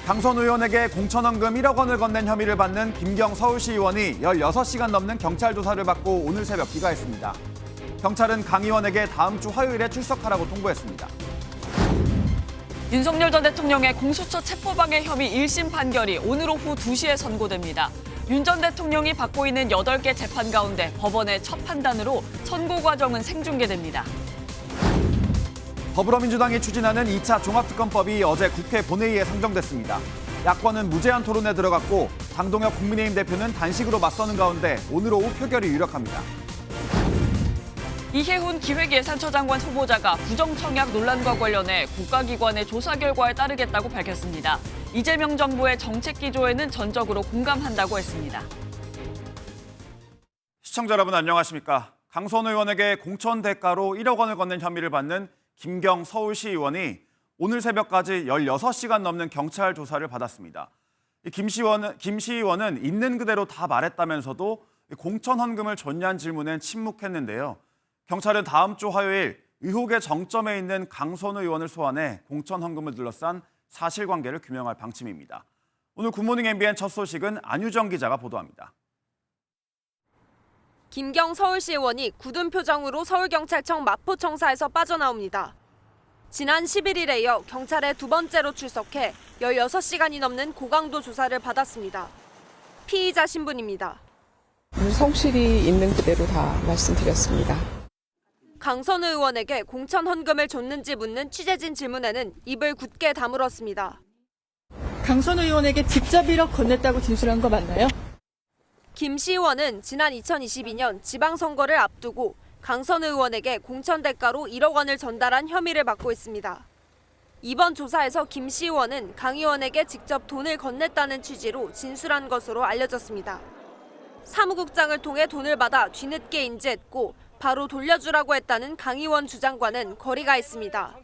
강선 의원에게 공천원금 1억 원을 건넨 혐의를 받는 김경 서울시 의원이 16시간 넘는 경찰 조사를 받고 오늘 새벽 귀가했습니다. 경찰은 강 의원에게 다음 주 화요일에 출석하라고 통보했습니다. 윤석열 전 대통령의 공수처 체포방해 혐의 1심 판결이 오늘 오후 2시에 선고됩니다. 윤 전 대통령이 받고 있는 8개 재판 가운데 법원의 첫 판단으로 선고 과정은 생중계됩니다. 더불어민주당이 추진하는 2차 종합특검법이 어제 국회 본회의에 상정됐습니다. 야권은 무제한 토론에 들어갔고 장동혁 국민의힘 대표는 단식으로 맞서는 가운데 오늘 오후 표결이 유력합니다. 이해훈 기획예산처 장관 후보자가 부정청약 논란과 관련해 국가기관의 조사 결과에 따르겠다고 밝혔습니다. 이재명 정부의 정책 기조에는 전적으로 공감한다고 했습니다. 시청자 여러분 안녕하십니까? 강선 의원에게 공천 대가로 1억 원을 건넨 혐의를 받는 김경 서울시 의원이 오늘 새벽까지 16시간 넘는 경찰 조사를 받았습니다. 김 시 의원은 있는 그대로 다 말했다면서도 공천 헌금을 줬냐는 질문엔 침묵했는데요. 경찰은 다음 주 화요일 의혹의 정점에 있는 강선 의원을 소환해 공천 헌금을 둘러싼 사실관계를 규명할 방침입니다. 오늘 굿모닝 MBN 첫 소식은 안유정 기자가 보도합니다. 김경 서울시 의원이 굳은 표정으로 서울경찰청 마포청사에서 빠져나옵니다. 지난 11일에 이어 경찰에 두 번째로 출석해 16시간이 넘는 고강도 조사를 받았습니다. 피의자 신분입니다. 성실히 있는 그대로 다 말씀드렸습니다. 강선 의원에게 공천 헌금을 줬는지 묻는 취재진 질문에는 입을 굳게 다물었습니다. 강선 의원에게 직접 1억 건넸다고 진술한 거 맞나요? 김 시 의원은 지난 2022년 지방선거를 앞두고 강선 의원에게 공천 대가로 1억 원을 전달한 혐의를 받고 있습니다. 이번 조사에서 김 시 의원은 강 의원에게 직접 돈을 건넸다는 취지로 진술한 것으로 알려졌습니다. 사무국장을 통해 돈을 받아 뒤늦게 인지했고 바로 돌려주라고 했다는 강 의원 주장과는 거리가 있습니다.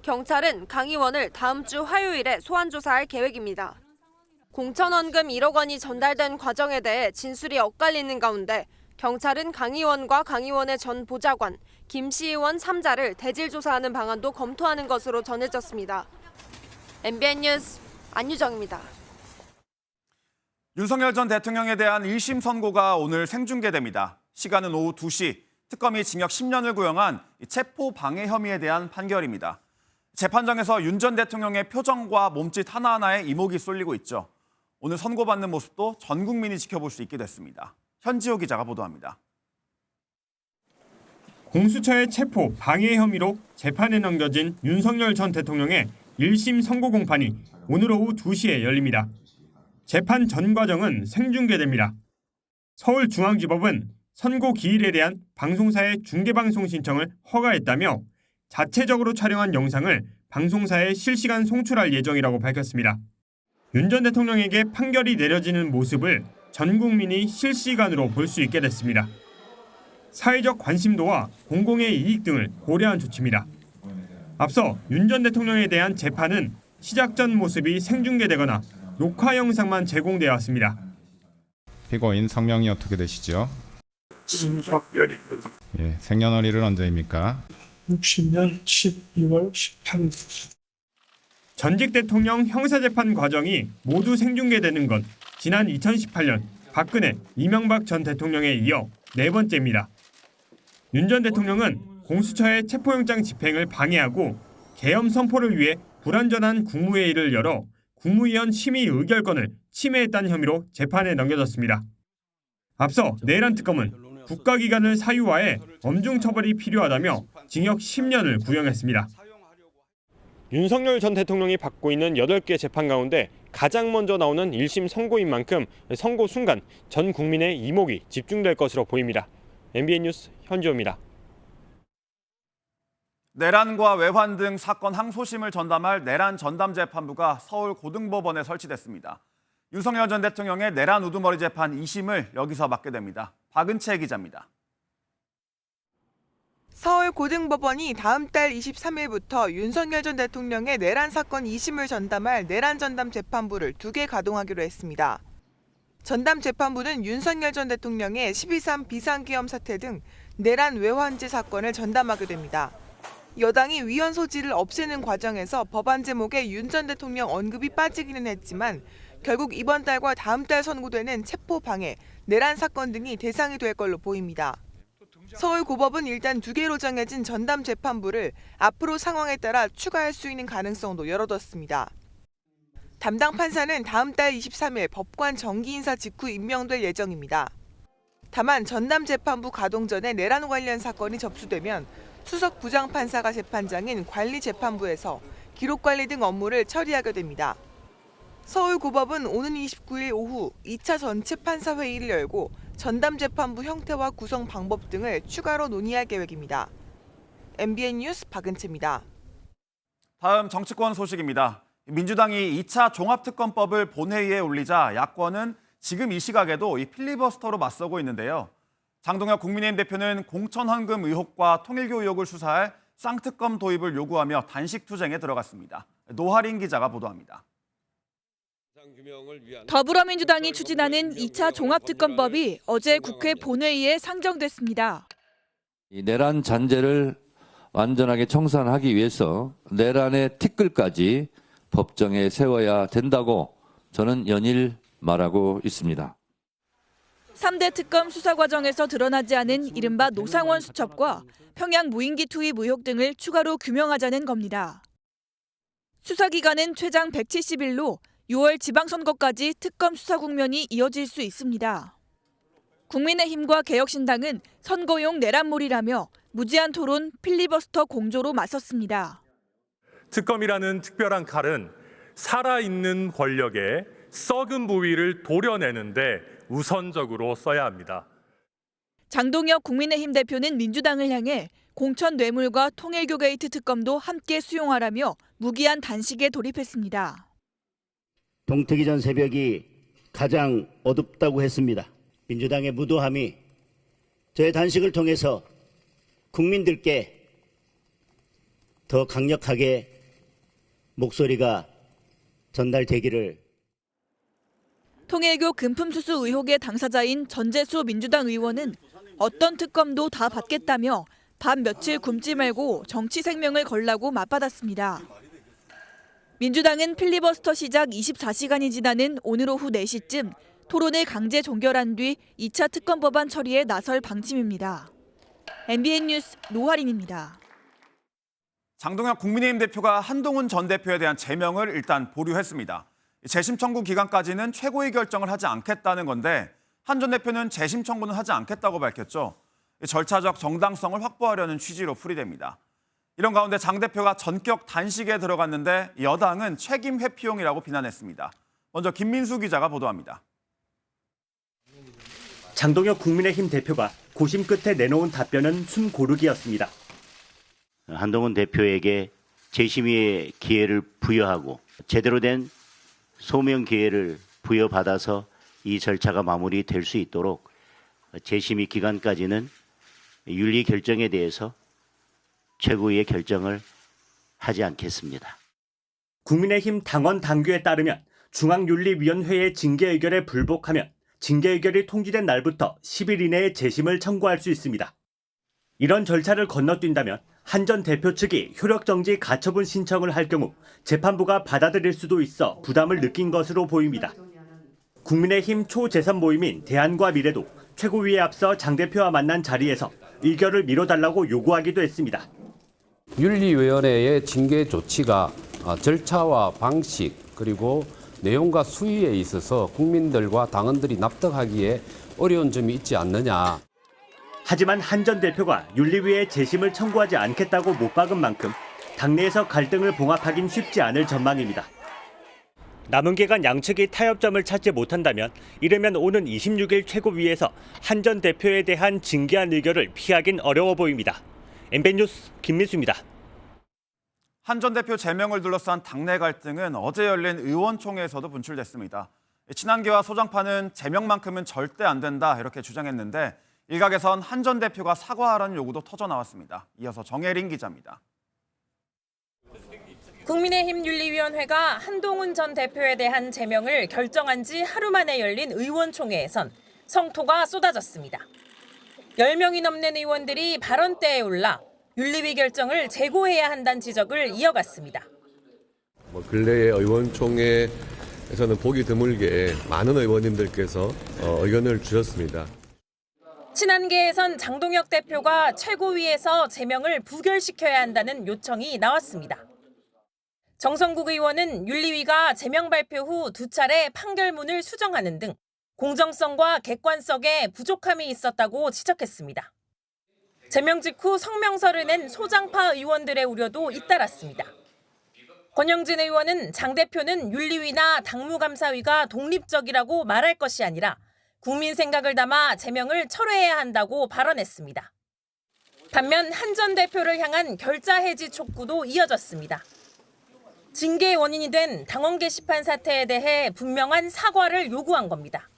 경찰은 강 의원을 다음 주 화요일에 소환 조사할 계획입니다. 공천원금 1억 원이 전달된 과정에 대해 진술이 엇갈리는 가운데 경찰은 강 의원과 강 의원의 전 보좌관, 김 시 의원 3자를 대질 조사하는 방안도 검토하는 것으로 전해졌습니다. MBN 뉴스 안유정입니다. 윤석열 전 대통령에 대한 1심 선고가 오늘 생중계됩니다. 시간은 오후 2시, 특검이 징역 10년을 구형한 체포 방해 혐의에 대한 판결입니다. 재판장에서 윤 전 대통령의 표정과 몸짓 하나하나에 이목이 쏠리고 있죠. 오늘 선고받는 모습도 전 국민이 지켜볼 수 있게 됐습니다. 현지호 기자가 보도합니다. 공수처의 체포, 방해 혐의로 재판에 넘겨진 윤석열 전 대통령의 1심 선고 공판이 오늘 오후 2시에 열립니다. 재판 전 과정은 생중계됩니다. 서울중앙지법은 선고 기일에 대한 방송사의 중계방송 신청을 허가했다며 자체적으로 촬영한 영상을 방송사에 실시간 송출할 예정이라고 밝혔습니다. 윤 전 대통령에게 판결이 내려지는 모습을 전 국민이 실시간으로 볼 수 있게 됐습니다. 사회적 관심도와 공공의 이익 등을 고려한 조치입니다. 앞서 윤 전 대통령에 대한 재판은 시작 전 모습이 생중계되거나 녹화 영상만 제공되어 왔습니다. 피고인 성명이 어떻게 되시죠? 진석열입니다. 예, 생년월일은 언제입니까? 60년 12월 18일. 전직 대통령 형사재판 과정이 모두 생중계되는 건 지난 2018년 박근혜, 이명박 전 대통령에 이어 네 번째입니다. 윤 전 대통령은 공수처의 체포영장 집행을 방해하고 계엄 선포를 위해 불완전한 국무회의를 열어 국무위원 심의 의결권을 침해했다는 혐의로 재판에 넘겨졌습니다. 앞서 내란 특검은 국가기관을 사유화해 엄중 처벌이 필요하다며 징역 10년을 구형했습니다. 윤석열 전 대통령이 받고 있는 8개 재판 가운데 가장 먼저 나오는 1심 선고인 만큼 선고 순간 전 국민의 이목이 집중될 것으로 보입니다. MBN 뉴스 현지호입니다. 내란과 외환 등 사건 항소심을 전담할 내란 전담 재판부가 서울 고등법원에 설치됐습니다. 윤석열 전 대통령의 내란 우두머리 재판 2심을 여기서 맡게 됩니다. 박은채 기자입니다. 서울 고등법원이 다음 달 23일부터 윤석열 전 대통령의 내란 사건 2심을 전담할 내란 전담 재판부를 2개 가동하기로 했습니다. 전담 재판부는 윤석열 전 대통령의 12.3 비상계엄 사태 등 내란 외환지 사건을 전담하게 됩니다. 여당이 위헌 소지를 없애는 과정에서 법안 제목에 윤 전 대통령 언급이 빠지기는 했지만 결국 이번 달과 다음 달 선고되는 체포방해, 내란 사건 등이 대상이 될 걸로 보입니다. 서울고법은 일단 2개로 정해진 전담 재판부를 앞으로 상황에 따라 추가할 수 있는 가능성도 열어뒀습니다. 담당 판사는 다음 달 23일 법관 정기 인사 직후 임명될 예정입니다. 다만 전담 재판부 가동 전에 내란 관련 사건이 접수되면 수석 부장판사가 재판장인 관리재판부에서 기록관리 등 업무를 처리하게 됩니다. 서울고법은 오는 29일 오후 2차 전체 판사 회의를 열고 전담 재판부 형태와 구성 방법 등을 추가로 논의할 계획입니다. MBN 뉴스 박은채입니다. 다음 정치권 소식입니다. 민주당이 2차 종합특검법을 본회의에 올리자 야권은 지금 이 시각에도 이 필리버스터로 맞서고 있는데요. 장동혁 국민의힘 대표는 공천헌금 의혹과 통일교 의혹을 수사할 쌍특검 도입을 요구하며 단식 투쟁에 들어갔습니다. 노하린 기자가 보도합니다. 더불어민주당이 추진하는 2차 종합특검법이 어제 국회 본회의에 상정됐습니다. 이 내란 잔재를 완전하게 청산하기 위해서 내란의 티끌까지 법정에 세워야 된다고 저는 연일 말하고 있습니다. 3대 특검 수사 과정에서 드러나지 않은 이른바 노상원 수첩과 평양 무인기 투입 의혹 등을 추가로 규명하자는 겁니다. 수사 기간은 최장 170일로 6월 지방선거까지 특검 수사 국면이 이어질 수 있습니다. 국민의힘과 개혁신당은 선거용 내란몰이라며 무제한 토론, 필리버스터 공조로 맞섰습니다. 특검이라는 특별한 칼은 살아있는 권력의 썩은 부위를 도려내는데 우선적으로 써야 합니다. 장동혁 국민의힘 대표는 민주당을 향해 공천 뇌물과 통일교 게이트 특검도 함께 수용하라며 무기한 단식에 돌입했습니다. 동트기 전 새벽이 가장 어둡다고 했습니다. 민주당의 무도함이 저의 단식을 통해서 국민들께 더 강력하게 목소리가 전달되기를. 통일교 금품수수 의혹의 당사자인 전재수 민주당 의원은 어떤 특검도 다 받겠다며 밤 며칠 굶지 말고 정치 생명을 걸라고 맞받았습니다. 민주당은 필리버스터 시작 24시간이 지나는 오늘 오후 4시쯤 토론을 강제 종결한 뒤 2차 특검 법안 처리에 나설 방침입니다. MBN 뉴스 노하린입니다. 장동혁 국민의힘 대표가 한동훈 전 대표에 대한 제명을 일단 보류했습니다. 재심 청구 기간까지는 최고위 결정을 하지 않겠다는 건데 한 전 대표는 재심 청구는 하지 않겠다고 밝혔죠. 절차적 정당성을 확보하려는 취지로 풀이됩니다. 이런 가운데 장 대표가 전격 단식에 들어갔는데 여당은 책임 회피용이라고 비난했습니다. 먼저 김민수 기자가 보도합니다. 장동혁 국민의힘 대표가 고심 끝에 내놓은 답변은 숨 고르기였습니다. 한동훈 대표에게 재심의 기회를 부여하고 제대로 된 소명 기회를 부여받아서 이 절차가 마무리될 수 있도록 재심의 기간까지는 윤리 결정에 대해서 최고위의 결정을 하지 않겠습니다. 국민의힘 당원 당규에 따르면 중앙윤리위원회의 징계 의결에 불복하면 징계 의결이 통지된 날부터 10일 이내에 재심을 청구할 수 있습니다. 이런 절차를 건너뛴다면 한 전 대표 측이 효력정지 가처분 신청을 할 경우 재판부가 받아들일 수도 있어 부담을 느낀 것으로 보입니다. 국민의힘 초재선 모임인 대안과 미래도 최고위에 앞서 장 대표와 만난 자리에서 의결을 미뤄달라고 요구하기도 했습니다. 윤리위원회의 징계 조치가 절차와 방식 그리고 내용과 수위에 있어서 국민들과 당원들이 납득하기에 어려운 점이 있지 않느냐. 하지만 한 전 대표가 윤리위에 재심을 청구하지 않겠다고 못 박은 만큼 당내에서 갈등을 봉합하긴 쉽지 않을 전망입니다. 남은 기간 양측이 타협점을 찾지 못한다면 이르면 오는 26일 최고위에서 한 전 대표에 대한 징계안 의결을 피하긴 어려워 보입니다. MBN 뉴스 김민수입니다. 한 전 대표 제명을 둘러싼 당내 갈등은 어제 열린 의원총회에서도 분출됐습니다. 친한계와 소장파는 제명만큼은 절대 안 된다 이렇게 주장했는데 일각에선 한 전 대표가 사과하라는 요구도 터져나왔습니다. 이어서 정혜린 기자입니다. 국민의힘 윤리위원회가 한동훈 전 대표에 대한 제명을 결정한 지 하루 만에 열린 의원총회에선 성토가 쏟아졌습니다. 10명이 넘는 의원들이 발언대에 올라 윤리위 결정을 재고해야 한다는 지적을 이어갔습니다. 근래에 의원총회에서는 보기 드물게 많은 의원님들께서 의견을 주셨습니다. 친한계에선 장동혁 대표가 최고위에서 제명을 부결시켜야 한다는 요청이 나왔습니다. 정성국 의원은 윤리위가 제명 발표 후 2차례 판결문을 수정하는 등 공정성과 객관성에 부족함이 있었다고 지적했습니다. 제명 직후 성명서를 낸 소장파 의원들의 우려도 잇따랐습니다. 권영진 의원은 장 대표는 윤리위나 당무감사위가 독립적이라고 말할 것이 아니라 국민 생각을 담아 제명을 철회해야 한다고 발언했습니다. 반면 한 전 대표를 향한 결자 해지 촉구도 이어졌습니다. 징계의 원인이 된 당원 게시판 사태에 대해 분명한 사과를 요구한 겁니다.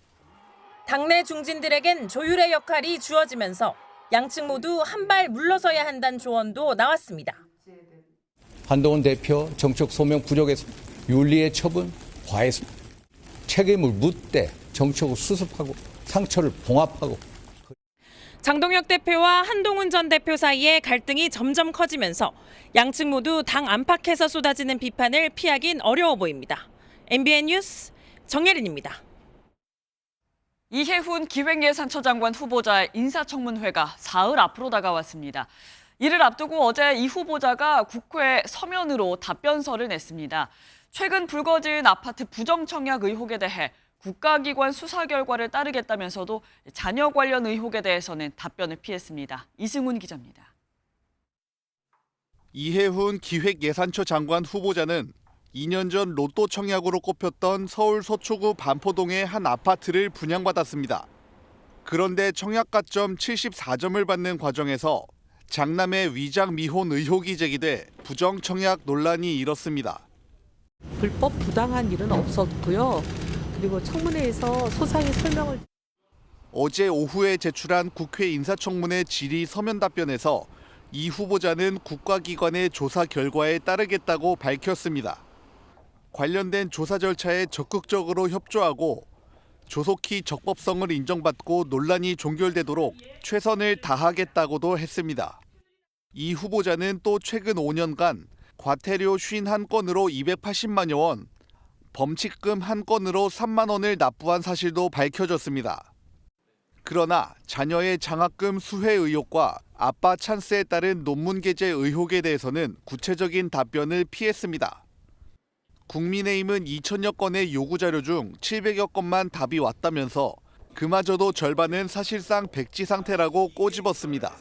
당내 중진들에겐 조율의 역할이 주어지면서 양측 모두 한 발 물러서야 한다는 조언도 나왔습니다. 한동훈 대표 정책 소명 부족에서 윤리의 처분 과했습니다. 책임을 묻되 정책을 수습하고 상처를 봉합하고. 장동혁 대표와 한동훈 전 대표 사이에 갈등이 점점 커지면서 양측 모두 당 안팎에서 쏟아지는 비판을 피하긴 어려워 보입니다. MBN 뉴스 정예린입니다. 이해훈 기획예산처 장관 후보자 인사청문회가 사흘 앞으로 다가왔습니다. 이를 앞두고 어제 이 후보자가 국회 서면으로 답변서를 냈습니다. 최근 불거진 아파트 부정청약 의혹에 대해 국가기관 수사 결과를 따르겠다면서도 자녀 관련 의혹에 대해서는 답변을 피했습니다. 이승훈 기자입니다. 이해훈 기획예산처 장관 후보자는 2년 전 로또 청약으로 꼽혔던 서울 서초구 반포동의 한 아파트를 분양받았습니다. 그런데 청약가점 74점을 받는 과정에서 장남의 위장 미혼 의혹이 제기돼 부정청약 논란이 일었습니다. 불법 부당한 일은 없었고요. 그리고 청문회에서 소상히 설명을. 어제 오후에 제출한 국회 인사청문회 질의 서면 답변에서 이 후보자는 국가기관의 조사 결과에 따르겠다고 밝혔습니다. 관련된 조사 절차에 적극적으로 협조하고 조속히 적법성을 인정받고 논란이 종결되도록 최선을 다하겠다고도 했습니다. 이 후보자는 또 최근 5년간 과태료 51건으로 280만여 원, 범칙금 1건으로 3만 원을 납부한 사실도 밝혀졌습니다. 그러나 자녀의 장학금 수회 의혹과 아빠 찬스에 따른 논문 게재 의혹에 대해서는 구체적인 답변을 피했습니다. 국민의힘은 2천여 건의 요구 자료 중 700여 건만 답이 왔다면서 그마저도 절반은 사실상 백지 상태라고 꼬집었습니다.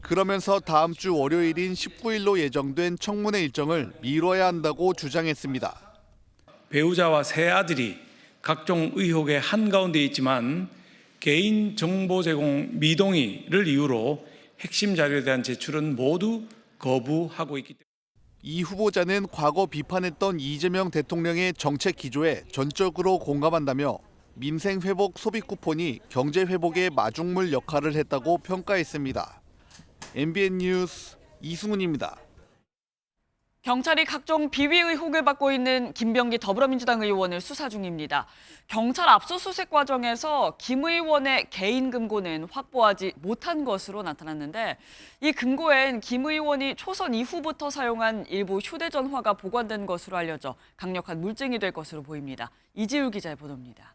그러면서 다음 주 월요일인 19일로 예정된 청문회 일정을 미뤄야 한다고 주장했습니다. 배우자와 세 아들이 각종 의혹의 한가운데 있지만 개인 정보 제공 미동의를 이유로 핵심 자료에 대한 제출은 모두 거부하고 있기 때문입니다. 이 후보자는 과거 비판했던 이재명 대통령의 정책 기조에 전적으로 공감한다며 민생 회복 소비 쿠폰이 경제 회복의 마중물 역할을 했다고 평가했습니다. MBN 뉴스 이승훈입니다. 경찰이 각종 비위 의혹을 받고 있는 김병기 더불어민주당 의원을 수사 중입니다. 경찰 압수수색 과정에서 김 의원의 개인 금고는 확보하지 못한 것으로 나타났는데 이 금고엔 김 의원이 초선 이후부터 사용한 일부 휴대전화가 보관된 것으로 알려져 강력한 물증이 될 것으로 보입니다. 이지율 기자의 보도입니다.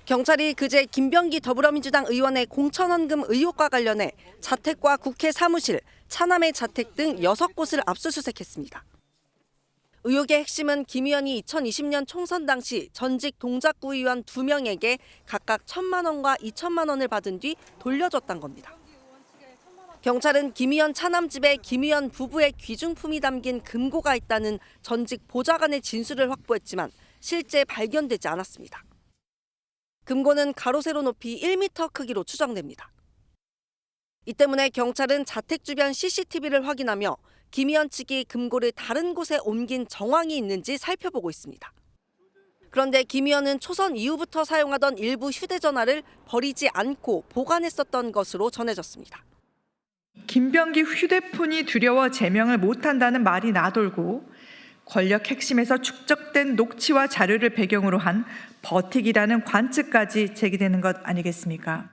경찰이 그제 김병기 더불어민주당 의원의 공천원금 의혹과 관련해 자택과 국회 사무실, 차남의 자택 등 6곳을 압수수색했습니다. 의혹의 핵심은 김 의원이 2020년 총선 당시 전직 동작구 의원 2명에게 각각 1,000만 원과 2천만 원을 받은 뒤 돌려줬다는 겁니다. 경찰은 김 의원 차남 집에 김 의원 부부의 귀중품이 담긴 금고가 있다는 전직 보좌관의 진술을 확보했지만 실제 발견되지 않았습니다. 금고는 가로 세로 높이 1m 크기로 추정됩니다. 이 때문에 경찰은 자택 주변 CCTV를 확인하며 김 의원 측이 금고를 다른 곳에 옮긴 정황이 있는지 살펴보고 있습니다. 그런데 김 의원은 초선 이후부터 사용하던 일부 휴대전화를 버리지 않고 보관했었던 것으로 전해졌습니다. 김병기 휴대폰이 두려워 제명을 못한다는 말이 나돌고 권력 핵심에서 축적된 녹취와 자료를 배경으로 한 버티기라는 관측까지 제기되는 것 아니겠습니까?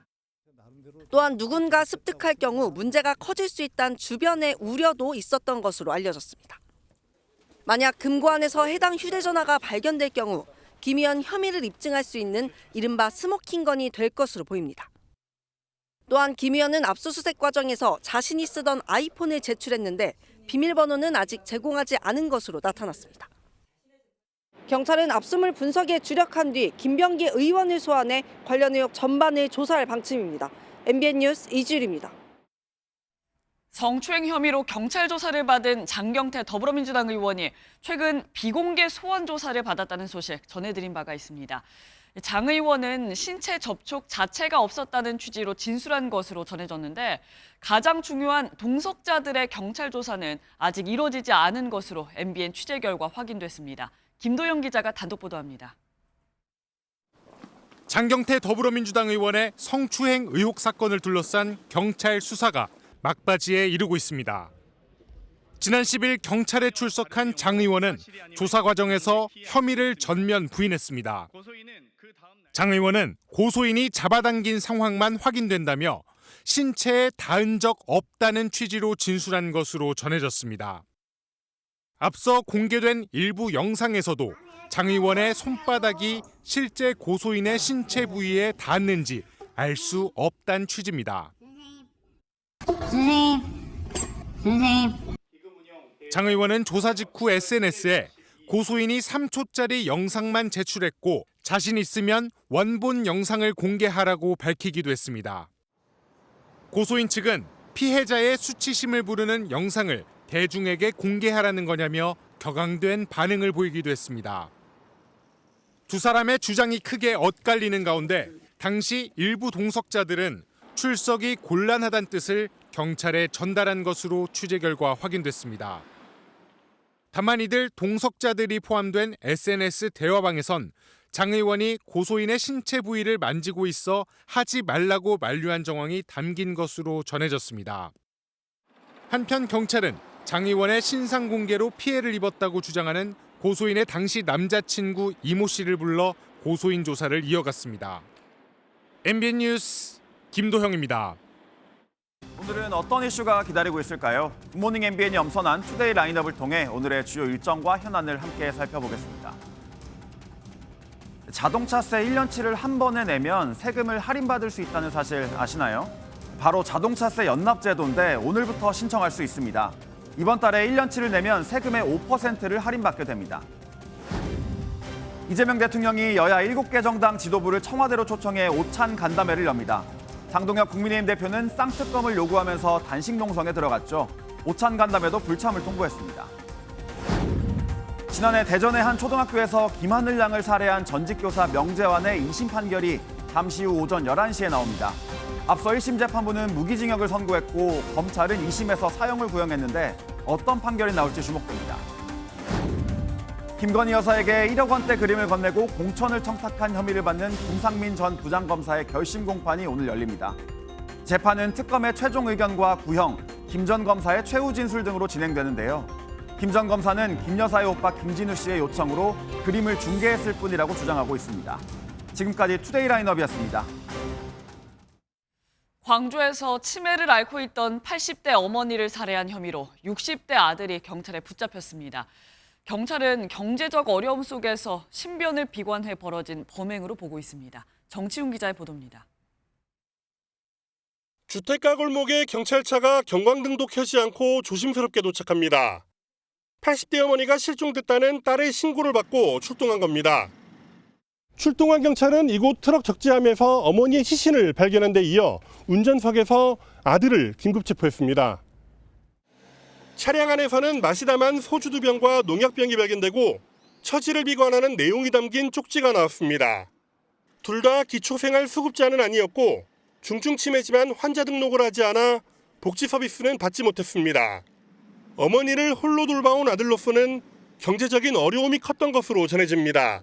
또한 누군가 습득할 경우 문제가 커질 수 있다는 주변의 우려도 있었던 것으로 알려졌습니다. 만약 금고안에서 해당 휴대전화가 발견될 경우 김 의원 혐의를 입증할 수 있는 이른바 스모킹건이 될 것으로 보입니다. 또한 김 의원은 압수수색 과정에서 자신이 쓰던 아이폰을 제출했는데 비밀번호는 아직 제공하지 않은 것으로 나타났습니다. 경찰은 압수물 분석에 주력한 뒤 김병기 의원을 소환해 관련 의혹 전반을 조사할 방침입니다. MBN 뉴스 이주일입니다. 성추행 혐의로 경찰 조사를 받은 장경태 더불어민주당 의원이 최근 비공개 소환 조사를 받았다는 소식 전해드린 바가 있습니다. 장 의원은 신체 접촉 자체가 없었다는 취지로 진술한 것으로 전해졌는데 가장 중요한 동석자들의 경찰 조사는 아직 이루어지지 않은 것으로 MBN 취재 결과 확인됐습니다. 김도영 기자가 단독 보도합니다. 장경태 더불어민주당 의원의 성추행 의혹 사건을 둘러싼 경찰 수사가 막바지에 이르고 있습니다. 지난 10일 경찰에 출석한 장 의원은 조사 과정에서 혐의를 전면 부인했습니다. 장 의원은 고소인이 잡아당긴 상황만 확인된다며 신체에 닿은 적 없다는 취지로 진술한 것으로 전해졌습니다. 앞서 공개된 일부 영상에서도 장 의원의 손바닥이 실제 고소인의 신체 부위에 닿았는지 알 수 없다는 취지입니다. 장 의원은 조사 직후 SNS에 고소인이 3초짜리 영상만 제출했고 자신 있으면 원본 영상을 공개하라고 밝히기도 했습니다. 고소인 측은 피해자의 수치심을 부르는 영상을 대중에게 공개하라는 거냐며 격앙된 반응을 보이기도 했습니다. 두 사람의 주장이 크게 엇갈리는 가운데 당시 일부 동석자들은 출석이 곤란하다는 뜻을 경찰에 전달한 것으로 취재 결과 확인됐습니다. 다만 이들 동석자들이 포함된 SNS 대화방에선 장 의원이 고소인의 신체 부위를 만지고 있어 하지 말라고 만류한 정황이 담긴 것으로 전해졌습니다. 한편 경찰은 장 의원의 신상 공개로 피해를 입었다고 주장하는 고소인의 당시 남자친구 이모 씨를 불러 고소인 조사를 이어갔습니다. MBN 뉴스 김도형입니다. 오늘은 어떤 이슈가 기다리고 있을까요? 굿모닝 MBN이 엄선한 투데이 라인업을 통해 오늘의 주요 일정과 현안을 함께 살펴보겠습니다. 자동차세 1년치를 한 번에 내면 세금을 할인받을 수 있다는 사실 아시나요? 바로 자동차세 연납제도인데 오늘부터 신청할 수 있습니다. 이번 달에 1년치를 내면 세금의 5%를 할인받게 됩니다. 이재명 대통령이 여야 7개 정당 지도부를 청와대로 초청해 오찬 간담회를 엽니다. 장동혁 국민의힘 대표는 쌍특검을 요구하면서 단식 농성에 들어갔죠. 오찬 간담회도 불참을 통보했습니다. 지난해 대전의 한 초등학교에서 김하늘 양을 살해한 전직 교사 명재환의 2심 판결이 잠시 후 오전 11시에 나옵니다. 앞서 1심 재판부는 무기징역을 선고했고 검찰은 2심에서 사형을 구형했는데 어떤 판결이 나올지 주목됩니다. 김건희 여사에게 1억 원대 그림을 건네고 공천을 청탁한 혐의를 받는 김상민 전 부장검사의 결심 공판이 오늘 열립니다. 재판은 특검의 최종 의견과 구형, 김 전 검사의 최후 진술 등으로 진행되는데요. 김 전 검사는 김 여사의 오빠 김진우 씨의 요청으로 그림을 중개했을 뿐이라고 주장하고 있습니다. 지금까지 투데이 라인업이었습니다. 광주에서 치매를 앓고 있던 80대 어머니를 살해한 혐의로 60대 아들이 경찰에 붙잡혔습니다. 경찰은 경제적 어려움 속에서 신변을 비관해 벌어진 범행으로 보고 있습니다. 정치훈 기자의 보도입니다. 주택가 골목에 경찰차가 경광등도 켜지 않고 조심스럽게 도착합니다. 80대 어머니가 실종됐다는 딸의 신고를 받고 출동한 겁니다. 출동한 경찰은 이곳 트럭 적재함에서 어머니의 시신을 발견한 데 이어 운전석에서 아들을 긴급 체포했습니다. 차량 안에서는 마시다만 소주 2병과 농약병이 발견되고 처지를 비관하는 내용이 담긴 쪽지가 나왔습니다. 둘 다 기초생활수급자는 아니었고 중증 치매지만 환자 등록을 하지 않아 복지 서비스는 받지 못했습니다. 어머니를 홀로 돌봐온 아들로서는 경제적인 어려움이 컸던 것으로 전해집니다.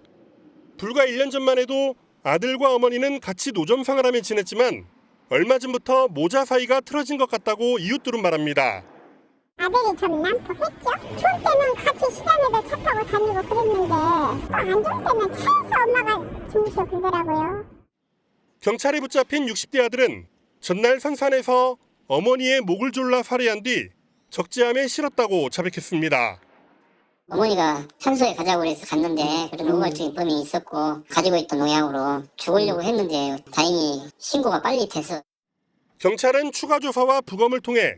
불과 1년 전만 해도 아들과 어머니는 같이 노점 생활하며 지냈지만 얼마 전부터 모자 사이가 틀어진 것 같다고 이웃들은 말합니다. 아들이 좀 난폭했죠. 좋을 때는 같이 시장에도 차 타고 다니고 그랬는데 또 안 좋을 때는 계속 엄마가 주무셔 그러더라고요. 경찰에 붙잡힌 60대 아들은 전날 선산에서 어머니의 목을 졸라 살해한 뒤 적재함에 실었다고 자백했습니다. 어머니가 산소에 가자고 해서 갔는데 그런 우발적인 범이 있었고 가지고 있던 농약으로 죽으려고 했는데 다행히 신고가 빨리 돼서. 경찰은 추가 조사와 부검을 통해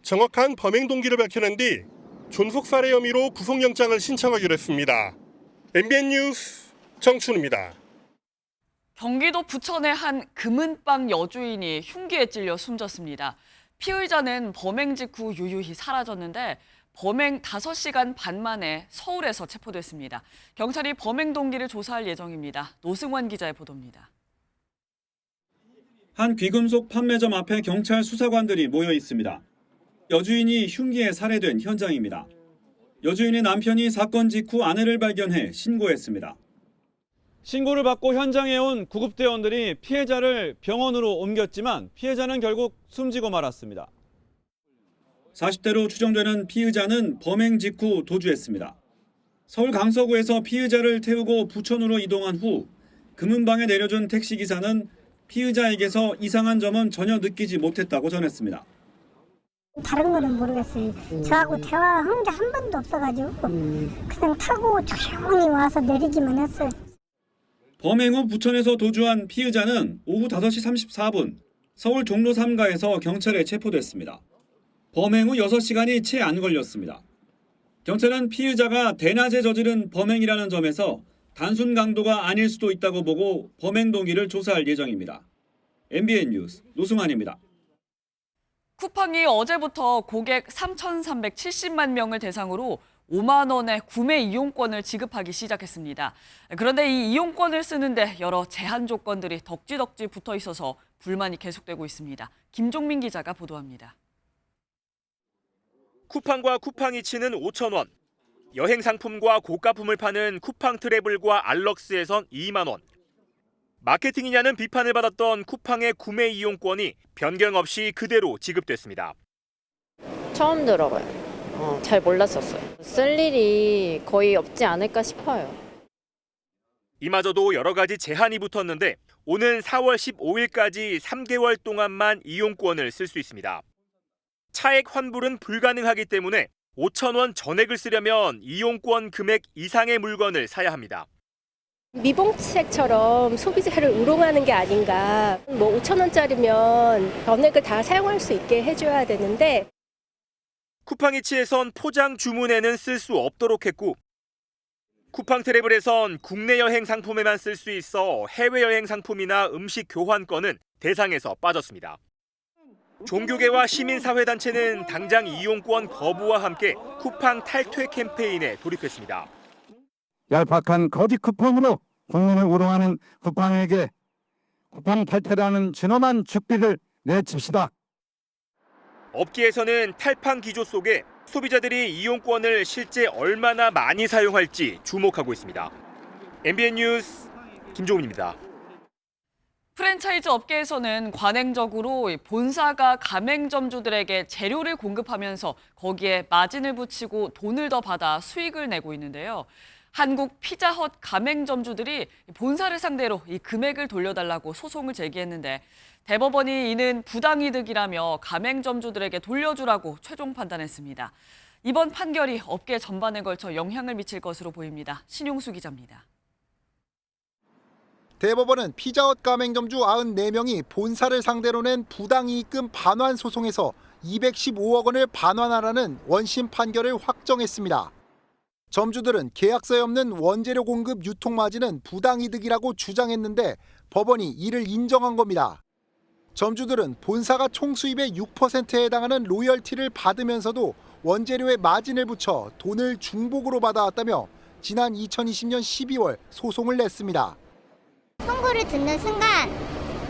정확한 범행 동기를 밝혀낸 뒤 존속 살해 혐의로 구속영장을 신청하기로 했습니다. MBN 뉴스 정춘우입니다. 경기도 부천의 한 금은방 여주인이 흉기에 찔려 숨졌습니다. 피의자는 범행 직후 유유히 사라졌는데 범행 5시간 반 만에 서울에서 체포됐습니다. 경찰이 범행 동기를 조사할 예정입니다. 노승환 기자의 보도입니다. 한 귀금속 판매점 앞에 경찰 수사관들이 모여 있습니다. 여주인이 흉기에 살해된 현장입니다. 여주인의 남편이 사건 직후 아내를 발견해 신고했습니다. 신고를 받고 현장에 온 구급대원들이 피해자를 병원으로 옮겼지만 피해자는 결국 숨지고 말았습니다. 40대로 추정되는 피의자는 범행 직후 도주했습니다. 서울 강서구에서 피의자를 태우고 부천으로 이동한 후 금은방에 내려준 택시기사는 피의자에게서 이상한 점은 전혀 느끼지 못했다고 전했습니다. 다른 거는 모르겠어요. 저하고 대화한 게 한 번도 없어가지고 그냥 타고 조용히 와서 내리기만 했어요. 범행 후 부천에서 도주한 피의자는 오후 5시 34분 서울 종로 3가에서 경찰에 체포됐습니다. 범행 후 6시간이 채 안 걸렸습니다. 경찰은 피의자가 대낮에 저지른 범행이라는 점에서 단순 강도가 아닐 수도 있다고 보고 범행 동기를 조사할 예정입니다. MBN 뉴스 노승환입니다. 쿠팡이 어제부터 고객 3,370만 명을 대상으로 5만 원의 구매 이용권을 지급하기 시작했습니다. 그런데 이 이용권을 쓰는데 여러 제한 조건들이 덕지덕지 붙어 있어서 불만이 계속되고 있습니다. 김종민 기자가 보도합니다. 쿠팡과 쿠팡이츠는 5천 원, 여행 상품과 고가품을 파는 쿠팡 트래블과 알럭스에선 2만 원. 마케팅이냐는 비판을 받았던 쿠팡의 구매 이용권이 변경 없이 그대로 지급됐습니다. 처음 들어봐요. 잘 몰랐었어요. 쓸 일이 거의 없지 않을까 싶어요. 이마저도 여러 가지 제한이 붙었는데 오는 4월 15일까지 3개월 동안만 이용권을 쓸 수 있습니다. 차액 환불은 불가능하기 때문에 5천 원 전액을 쓰려면 이용권 금액 이상의 물건을 사야 합니다. 미봉책처럼 소비자를 우롱하는 게 아닌가. 5천 원짜리면 전액을 다 사용할 수 있게 해줘야 되는데. 쿠팡이츠에선 포장 주문에는 쓸 수 없도록 했고 쿠팡 트래블에선 국내 여행 상품에만 쓸 수 있어 해외여행 상품이나 음식 교환권은 대상에서 빠졌습니다. 종교계와 시민사회단체는 당장 이용권 거부와 함께 쿠팡 탈퇴 캠페인에 돌입했습니다. 얄팍한 거짓 쿠팡으로 국민을 우롱하는 쿠팡에게 쿠팡 탈퇴라는 진엄한 죽비를 내칩시다. 업계에서는 탈판 기조 속에 소비자들이 이용권을 실제 얼마나 많이 사용할지 주목하고 있습니다. MBN 뉴스 김종훈입니다. 프랜차이즈 업계에서는 관행적으로 본사가 가맹점주들에게 재료를 공급하면서 거기에 마진을 붙이고 돈을 더 받아 수익을 내고 있는데요. 한국 피자헛 가맹점주들이 본사를 상대로 이 금액을 돌려달라고 소송을 제기했는데 대법원이 이는 부당이득이라며 가맹점주들에게 돌려주라고 최종 판단했습니다. 이번 판결이 업계 전반에 걸쳐 영향을 미칠 것으로 보입니다. 신용수 기자입니다. 대법원은 피자헛 가맹점주 94명이 본사를 상대로 낸 부당이익금 반환 소송에서 215억 원을 반환하라는 원심 판결을 확정했습니다. 점주들은 계약서에 없는 원재료 공급 유통 마진은 부당이득이라고 주장했는데 법원이 이를 인정한 겁니다. 점주들은 본사가 총 수입의 6%에 해당하는 로열티를 받으면서도 원재료에 마진을 붙여 돈을 중복으로 받아왔다며 지난 2020년 12월 소송을 냈습니다. 선고를 듣는 순간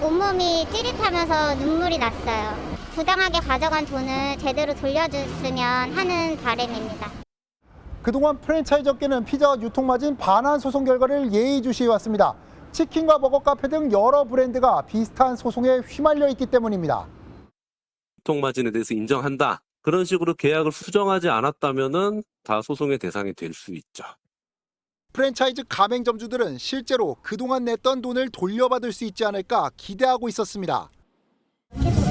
온몸이 찌릿하면서 눈물이 났어요. 부당하게 가져간 돈을 제대로 돌려줬으면 하는 바람입니다. 그동안 프랜차이즈 업계는 피자헛 유통마진 반환 소송 결과를 예의주시해왔습니다. 치킨과 버거 카페 등 여러 브랜드가 비슷한 소송에 휘말려 있기 때문입니다. 유통마진에 대해서 인정한다. 그런 식으로 계약을 수정하지 않았다면은 다 소송의 대상이 될 수 있죠. 프랜차이즈 가맹점주들은 실제로 그동안 냈던 돈을 돌려받을 수 있지 않을까 기대하고 있었습니다. 계속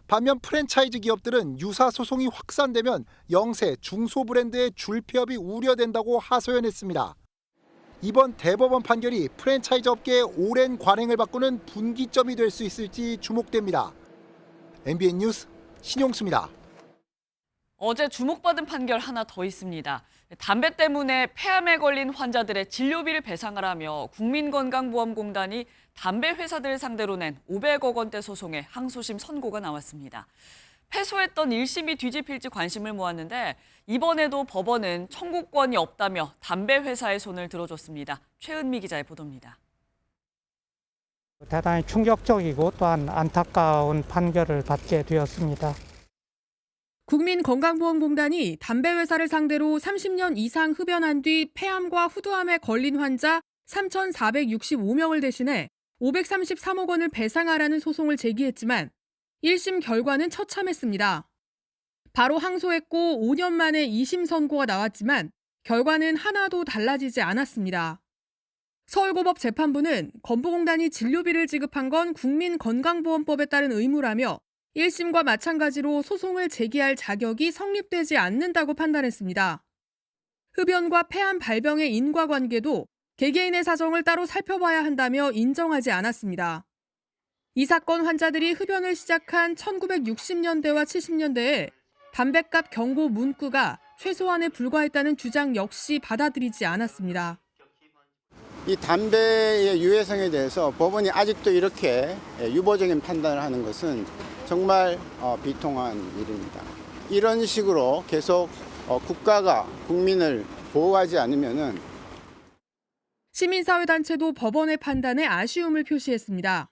반면 프랜차이즈 기업들은 유사 소송이 확산되면 영세, 중소 브랜드의 줄폐업이 우려된다고 하소연했습니다. 이번 대법원 판결이 프랜차이즈 업계의 오랜 관행을 바꾸는 분기점이 될 수 있을지 주목됩니다. MBN 뉴스 신용수입니다. 어제 주목받은 판결 하나 더 있습니다. 담배 때문에 폐암에 걸린 환자들의 진료비를 배상하라며 국민건강보험공단이 담배 회사들을 상대로 낸 500억 원대 소송에 항소심 선고가 나왔습니다. 패소했던 1심이 뒤집힐지 관심을 모았는데 이번에도 법원은 청구권이 없다며 담배 회사의 손을 들어줬습니다. 최은미 기자의 보도입니다. 대단히 충격적이고 또한 안타까운 판결을 받게 되었습니다. 국민건강보험공단이 담배 회사를 상대로 30년 이상 흡연한 뒤 폐암과 후두암에 걸린 환자 3,465명을 대신해 533억 원을 배상하라는 소송을 제기했지만 1심 결과는 처참했습니다. 바로 항소했고 5년 만에 2심 선고가 나왔지만 결과는 하나도 달라지지 않았습니다. 서울고법 재판부는 건보공단이 진료비를 지급한 건 국민건강보험법에 따른 의무라며 1심과 마찬가지로 소송을 제기할 자격이 성립되지 않는다고 판단했습니다. 흡연과 폐암 발병의 인과관계도 개개인의 사정을 따로 살펴봐야 한다며 인정하지 않았습니다. 이 사건 환자들이 흡연을 시작한 1960년대와 70년대에 담뱃값 경고 문구가 최소한에 불과했다는 주장 역시 받아들이지 않았습니다. 이 담배의 유해성에 대해서 법원이 아직도 이렇게 유보적인 판단을 하는 것은 정말 비통한 일입니다. 이런 식으로 계속 국가가 국민을 보호하지 않으면은 시민사회단체도 법원의 판단에 아쉬움을 표시했습니다.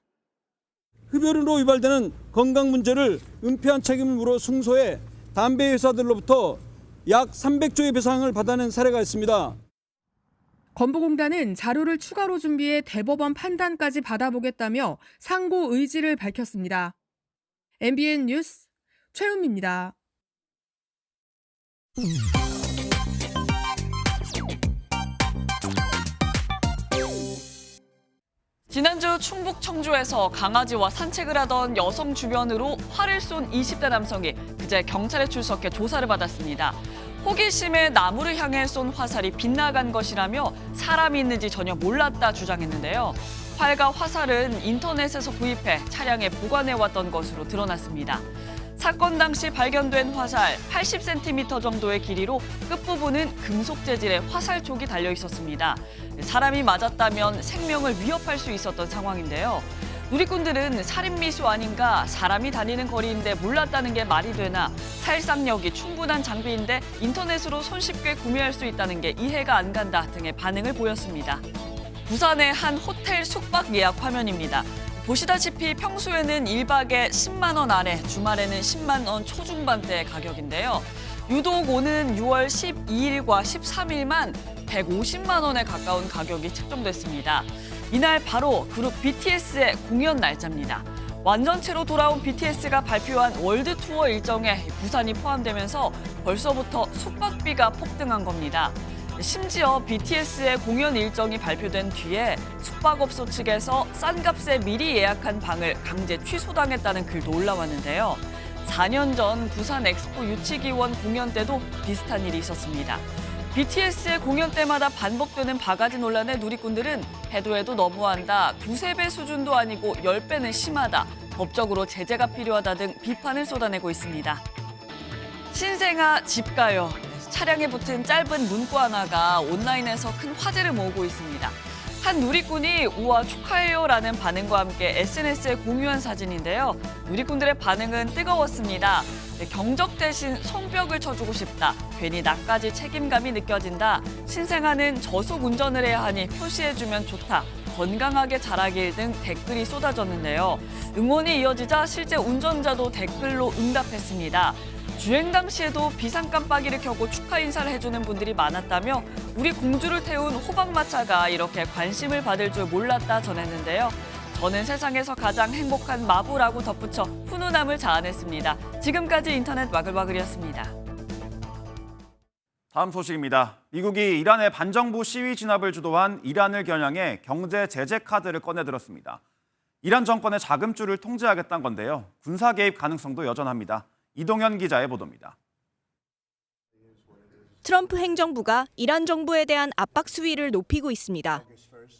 흡연으로 유발되는 건강 문제를 은폐한 책임을 물어 승소해 담배 회사들로부터 약 300조의 배상을 받아낸 사례가 있습니다. 건보공단은 자료를 추가로 준비해 대법원 판단까지 받아보겠다며 상고 의지를 밝혔습니다. MBN 뉴스 최은미입니다. 지난주 충북 청주에서 강아지와 산책을 하던 여성 주변으로 활을 쏜 20대 남성이 그제 경찰에 출석해 조사를 받았습니다. 호기심에 나무를 향해 쏜 화살이 빗나간 것이라며 사람이 있는지 전혀 몰랐다 주장했는데요. 활과 화살은 인터넷에서 구입해 차량에 보관해왔던 것으로 드러났습니다. 사건 당시 발견된 화살 80cm 정도의 길이로 끝부분은 금속 재질의 화살촉이 달려 있었습니다. 사람이 맞았다면 생명을 위협할 수 있었던 상황인데요. 누리꾼들은 살인미수 아닌가, 사람이 다니는 거리인데 몰랐다는 게 말이 되나, 살상력이 충분한 장비인데 인터넷으로 손쉽게 구매할 수 있다는 게 이해가 안 간다 등의 반응을 보였습니다. 부산의 한 호텔 숙박 예약 화면입니다. 보시다시피 평소에는 1박에 10만 원 아래, 주말에는 10만 원 초중반대의 가격인데요. 유독 오는 6월 12일과 13일만 150만 원에 가까운 가격이 책정됐습니다. 이날 바로 그룹 BTS의 공연 날짜입니다. 완전체로 돌아온 BTS가 발표한 월드 투어 일정에 부산이 포함되면서 벌써부터 숙박비가 폭등한 겁니다. 심지어 BTS의 공연 일정이 발표된 뒤에 숙박업소 측에서 싼 값에 미리 예약한 방을 강제 취소당했다는 글도 올라왔는데요. 4년 전 부산 엑스포 유치기원 공연 때도 비슷한 일이 있었습니다. BTS의 공연 때마다 반복되는 바가지 논란에 누리꾼들은 해도 해도 너무한다, 2~3배 수준도 아니고 10배는 심하다, 법적으로 제재가 필요하다 등 비판을 쏟아내고 있습니다. 신생아 집 가요. 차량에 붙은 짧은 문구 하나가 온라인에서 큰 화제를 모으고 있습니다. 한 누리꾼이 우와 축하해요라는 반응과 함께 SNS에 공유한 사진인데요. 누리꾼들의 반응은 뜨거웠습니다. 경적 대신 손뼉을 쳐주고 싶다. 괜히 나까지 책임감이 느껴진다. 신생아는 저속 운전을 해야 하니 표시해주면 좋다. 건강하게 자라길 등 댓글이 쏟아졌는데요. 응원이 이어지자 실제 운전자도 댓글로 응답했습니다. 주행 당시에도 비상 깜빡이를 켜고 축하 인사를 해주는 분들이 많았다며 우리 공주를 태운 호박마차가 이렇게 관심을 받을 줄 몰랐다 전했는데요. 저는 세상에서 가장 행복한 마부라고 덧붙여 훈훈함을 자아냈습니다. 지금까지 인터넷 와글와글이었습니다. 다음 소식입니다. 미국이 이란의 반정부 시위 진압을 주도한 이란을 겨냥해 경제 제재 카드를 꺼내들었습니다. 이란 정권의 자금줄을 통제하겠다는 건데요. 군사 개입 가능성도 여전합니다. 이동현 기자의 보도입니다. 트럼프 행정부가 이란 정부에 대한 압박 수위를 높이고 있습니다.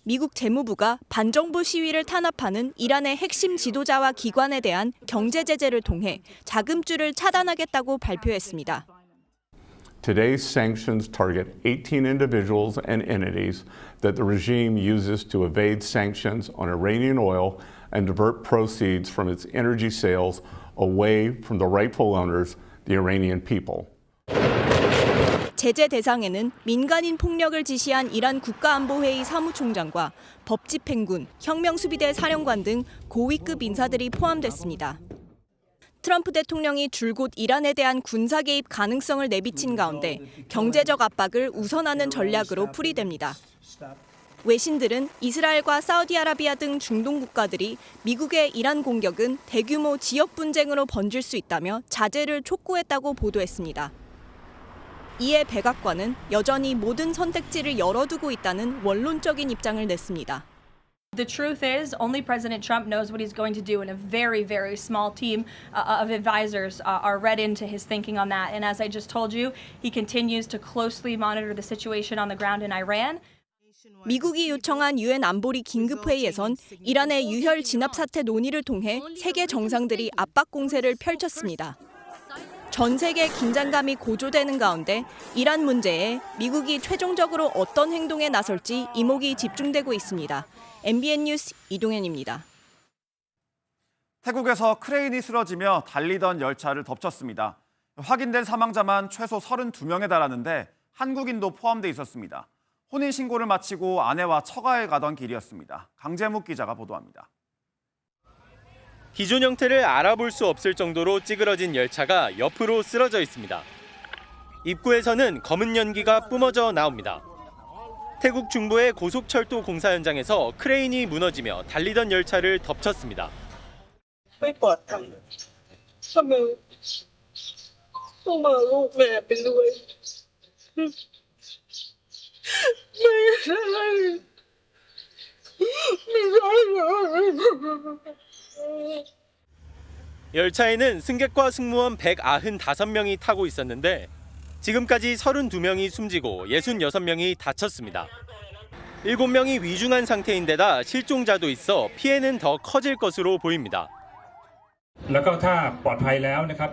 미국 재무부가 반정부 시위를 탄압하는 이란의 핵심 지도자와 기관에 대한 경제 제재를 통해 자금줄을 차단하겠다고 발표했습니다. Today's sanctions target 18 individuals and entities that the regime uses to evade sanctions on Iranian oil and divert proceeds from its energy sales away from the rightful owners, the Iranian people. 제재 대상에는 민간인 폭력을 지시한 이란 국가안보회의 사무총장과 법집행군, 혁명수비대 사령관 등 고위급 인사들이 포함됐습니다. 트럼프 대통령이 줄곧 이란에 대한 군사 개입 가능성을 내비친 가운데 경제적 압박을 우선하는 전략으로 풀이됩니다. 외신들은 이스라엘과 사우디아라비아 등 중동 국가들이 미국의 이란 공격은 대규모 지역 분쟁으로 번질 수 있다며 자제를 촉구했다고 보도했습니다. 이에 백악관은 여전히 모든 선택지를 열어두고 있다는 원론적인 입장을 냈습니다. The truth is, only President Trump knows what he's going to do, and a very, very small team of advisors are read into his thinking on that. And as I just told you, he continues to closely monitor the situation on the ground in Iran. 미국이 요청한 유엔 안보리 긴급회의에선 이란의 유혈 진압 사태 논의를 통해 세계 정상들이 압박 공세를 펼쳤습니다. 전 세계 긴장감이 고조되는 가운데 이란 문제에 미국이 최종적으로 어떤 행동에 나설지 이목이 집중되고 있습니다. MBN 뉴스 이동현입니다. 태국에서 크레인이 쓰러지며 달리던 열차를 덮쳤습니다. 확인된 사망자만 최소 32명에 달하는데 한국인도 포함돼 있었습니다. 혼인신고를 마치고 아내와 처가에 가던 길이었습니다. 강재묵 기자가 보도합니다. 기존 형태를 알아볼 수 없을 정도로 찌그러진 열차가 옆으로 쓰러져 있습니다. 입구에서는 검은 연기가 뿜어져 나옵니다. 태국 중부의 고속철도 공사 현장에서 크레인이 무너지며 달리던 열차를 덮쳤습니다. 열차에는 승객과 승무원 195명이 타고 있었는데 지금까지 32명이 숨지고 66명이 다쳤습니다. 7명이 위중한 상태인데다 실종자도 있어 피해는 더 커질 것으로 보입니다. แล้วก็ถ้าปลอดภัยแล้วนะครับ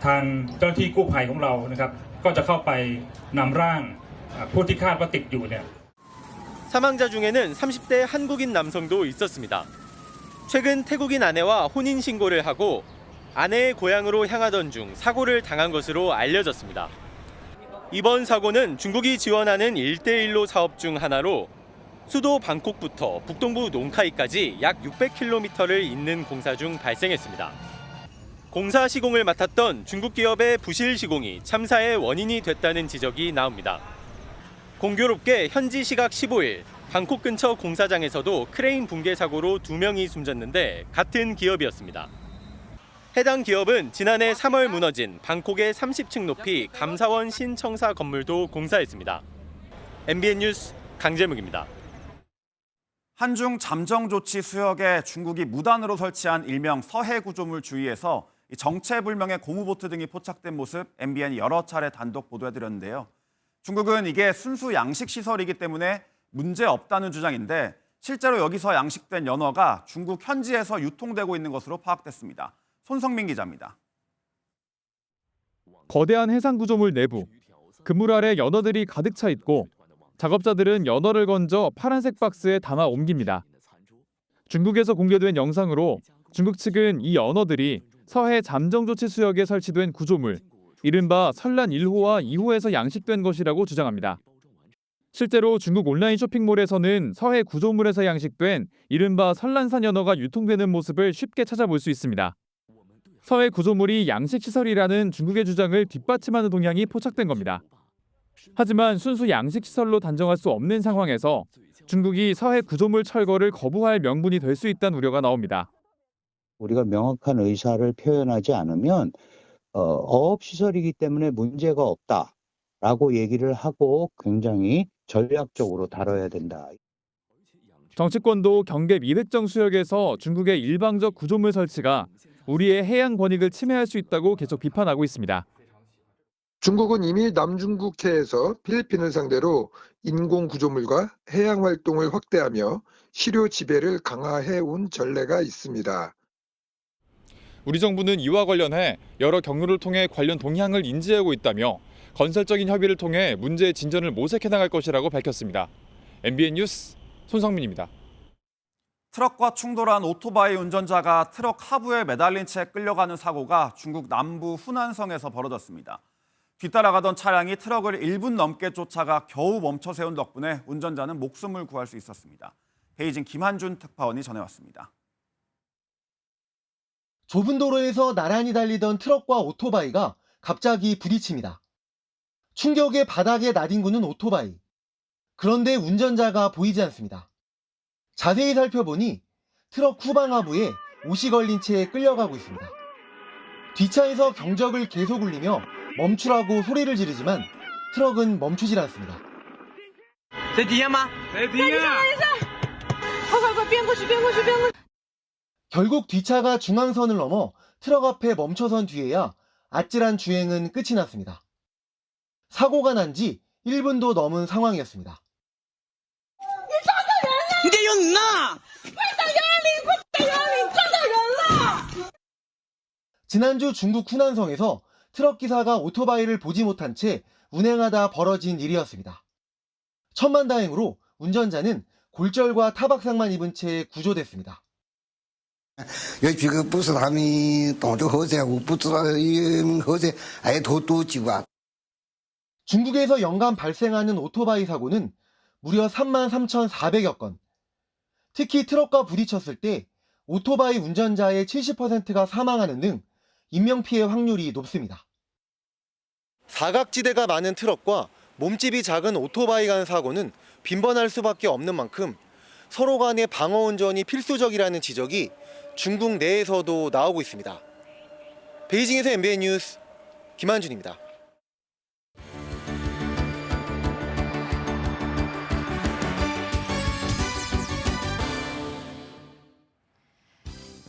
ทางเจ้าหน้าที่กู้ภัยของเรานะครับก็จะเข้าไปนำร่างผู้ที่คาดว่าติดอยู่เนี่ย 사망자 중에는 30대 한국인 남성도 있었습니다. 최근 태국인 아내와 혼인 신고를 하고 아내의 고향으로 향하던 중 사고를 당한 것으로 알려졌습니다. 이번 사고는 중국이 지원하는 1대1로 사업 중 하나로 수도 방콕부터 북동부 농카이까지 약 600km를 잇는 공사 중 발생했습니다. 공사 시공을 맡았던 중국 기업의 부실 시공이 참사의 원인이 됐다는 지적이 나옵니다. 공교롭게 현지 시각 15일 방콕 근처 공사장에서도 크레인 붕괴 사고로 2명이 숨졌는데 같은 기업이었습니다. 해당 기업은 지난해 3월 무너진 방콕의 30층 높이 감사원 신청사 건물도 공사했습니다. MBN 뉴스 강재묵입니다. 한중 잠정 조치 수역에 중국이 무단으로 설치한 일명 서해 구조물 주위에서 정체불명의 고무보트 등이 포착된 모습 MBN이 여러 차례 단독 보도해드렸는데요. 중국은 이게 순수 양식시설이기 때문에 문제 없다는 주장인데 실제로 여기서 양식된 연어가 중국 현지에서 유통되고 있는 것으로 파악됐습니다. 손성민 기자입니다. 거대한 해상 구조물 내부, 그물 아래 연어들이 가득 차 있고 작업자들은 연어를 건져 파란색 박스에 담아 옮깁니다. 중국에서 공개된 영상으로 중국 측은 이 연어들이 서해 잠정조치 수역에 설치된 구조물, 이른바 설란 1호와 2호에서 양식된 것이라고 주장합니다. 실제로 중국 온라인 쇼핑몰에서는 서해 구조물에서 양식된 이른바 설란산 연어가 유통되는 모습을 쉽게 찾아볼 수 있습니다. 서해 구조물이 양식시설이라는 중국의 주장을 뒷받침하는 동향이 포착된 겁니다. 하지만 순수 양식시설로 단정할 수 없는 상황에서 중국이 서해 구조물 철거를 거부할 명분이 될 수 있다는 우려가 나옵니다. 우리가 명확한 의사를 표현하지 않으면 어업시설이기 때문에 문제가 없다. 라고 얘기를 하고 굉장히 전략적으로 다뤄야 된다. 정치권도 경계 미백정 수역에서 중국의 일방적 구조물 설치가 우리의 해양 권익을 침해할 수 있다고 계속 비판하고 있습니다. 중국은 이미 남중국해에서 필리핀을 상대로 인공 구조물과 해양 활동을 확대하며 실효 지배를 강화해 온 전례가 있습니다. 우리 정부는 이와 관련해 여러 경로를 통해 관련 동향을 인지하고 있다며 건설적인 협의를 통해 문제의 진전을 모색해 나갈 것이라고 밝혔습니다. MBN 뉴스 손성민입니다. 트럭과 충돌한 오토바이 운전자가 트럭 하부에 매달린 채 끌려가는 사고가 중국 남부 후난성에서 벌어졌습니다. 뒤따라가던 차량이 트럭을 1분 넘게 쫓아가 겨우 멈춰 세운 덕분에 운전자는 목숨을 구할 수 있었습니다. 베이징 김한준 특파원이 전해왔습니다. 좁은 도로에서 나란히 달리던 트럭과 오토바이가 갑자기 부딪힙니다. 충격에 바닥에 나뒹구는 오토바이. 그런데 운전자가 보이지 않습니다. 자세히 살펴보니 트럭 후방 하부에 옷이 걸린 채 끌려가고 있습니다. 뒷차에서 경적을 계속 울리며 멈추라고 소리를 지르지만 트럭은 멈추질 않습니다. 결국 뒷차가 중앙선을 넘어 트럭 앞에 멈춰선 뒤에야 아찔한 주행은 끝이 났습니다. 사고가 난 지 1분도 넘은 상황이었습니다. 지난주 중국 후난성에서 트럭 기사가 오토바이를 보지 못한 채 운행하다 벌어진 일이었습니다. 천만다행으로 운전자는 골절과 타박상만 입은 채 구조됐습니다. 중국에서 연간 발생하는 오토바이 사고는 무려 33,400여 건. 특히 트럭과 부딪혔을 때 오토바이 운전자의 70%가 사망하는 등 인명피해 확률이 높습니다. 사각지대가 많은 트럭과 몸집이 작은 오토바이 간 사고는 빈번할 수밖에 없는 만큼 서로 간의 방어 운전이 필수적이라는 지적이 중국 내에서도 나오고 있습니다. 베이징에서 MBN 뉴스 김한준입니다.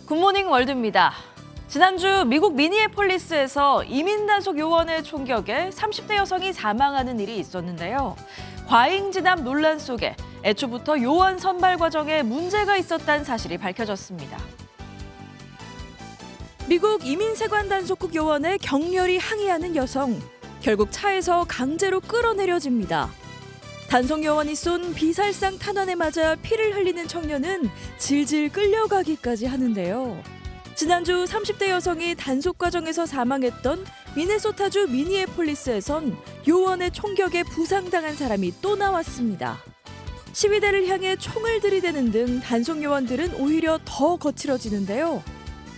굿모닝 월드입니다. 지난주 미국 미니애폴리스에서 이민 단속 요원의 총격에 30대 여성이 사망하는 일이 있었는데요. 과잉 진압 논란 속에 애초부터 요원 선발 과정에 문제가 있었다는 사실이 밝혀졌습니다. 미국 이민세관 단속국 요원에 격렬히 항의하는 여성. 결국 차에서 강제로 끌어내려집니다. 단속 요원이 쏜 비살상 탄환에 맞아 피를 흘리는 청년은 질질 끌려가기까지 하는데요. 지난주 30대 여성이 단속 과정에서 사망했던 미네소타주 미니애폴리스에선 요원의 총격에 부상당한 사람이 또 나왔습니다. 시위대를 향해 총을 들이대는 등 단속 요원들은 오히려 더 거칠어지는데요.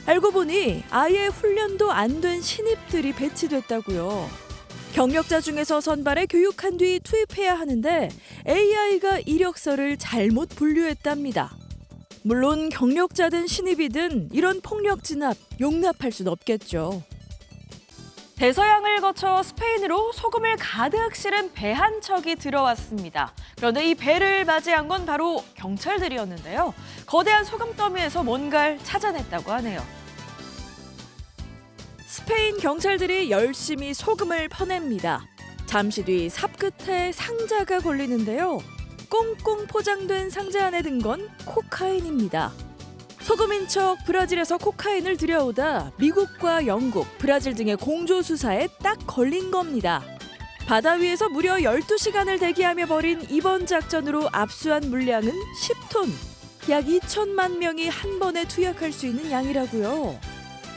알고 보니 아예 훈련도 안 된 신입들이 배치됐다고요. 경력자 중에서 선발해 교육한 뒤 투입해야 하는데 AI가 이력서를 잘못 분류했답니다. 물론 경력자든 신입이든 이런 폭력 진압 용납할 순 없겠죠. 대서양을 거쳐 스페인으로 소금을 가득 실은 배 한 척이 들어왔습니다. 그런데 이 배를 맞이한 건 바로 경찰들이었는데요. 거대한 소금 더미에서 뭔가를 찾아냈다고 하네요. 스페인 경찰들이 열심히 소금을 퍼냅니다. 잠시 뒤 삽 끝에 상자가 걸리는데요. 꽁꽁 포장된 상자 안에 든 건 코카인입니다. 소금인 척 브라질에서 코카인을 들여오다 미국과 영국, 브라질 등의 공조 수사에 딱 걸린 겁니다. 바다 위에서 무려 12시간을 대기하며 벌인 이번 작전으로 압수한 물량은 10톤, 약 2천만 명이 한 번에 투약할 수 있는 양이라고요.